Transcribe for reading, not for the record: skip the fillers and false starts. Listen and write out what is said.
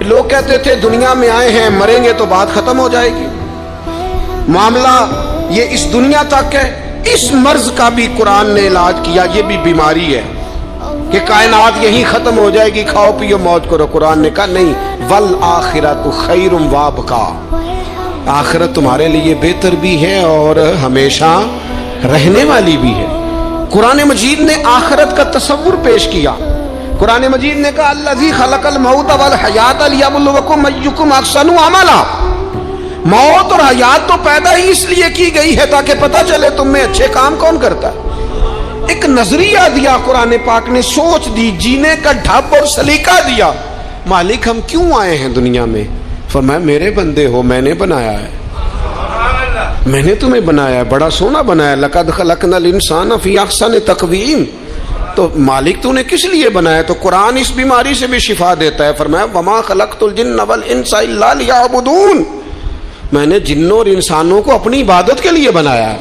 لوگ کہتے تھے دنیا میں آئے ہیں مریں گے تو بات ختم ہو جائے گی، معاملہ یہ اس دنیا تک ہے۔ اس مرض کا بھی قرآن نے علاج کیا، یہ بھی بیماری ہے کہ کائنات یہی ختم ہو جائے گی، کھاؤ پیو موت کرو۔ قرآن نے کہا نہیں، والآخرۃ خیر وابقا، آخرت تمہارے لیے بہتر بھی ہے اور ہمیشہ رہنے والی بھی ہے۔ قرآن مجید نے آخرت کا تصور پیش کیا۔ قرآن مجید نے کہا الذی خلق الموت والحیات لیبلوکم ایکم احسن عملا، موت اور حیات تو پیدا ہی اس لیے کی گئی ہے تاکہ پتہ چلے تم میں اچھے کام کون کرتا ہے۔ ایک نظریہ دیا قرآن پاک نے، سوچ دی، جینے کا ڈھب اور سلیقہ دیا۔ مالک ہم کیوں آئے ہیں دنیا میں؟ فرمایا میرے بندے ہو، میں نے بنایا ہے، میں نے تمہیں بنایا ہے، بڑا سونا بنایا، لقد خلقنا الانسان فی احسن تقویم۔ تو مالک تو نے کس لیے بنایا؟ تو قرآن اس بیماری سے بھی شفا دیتا ہے۔ فرمایا وما خلقت الجن والانس الا لیعبدون، میں نے جنوں اور انسانوں کو اپنی عبادت کے لیے بنایا ہے۔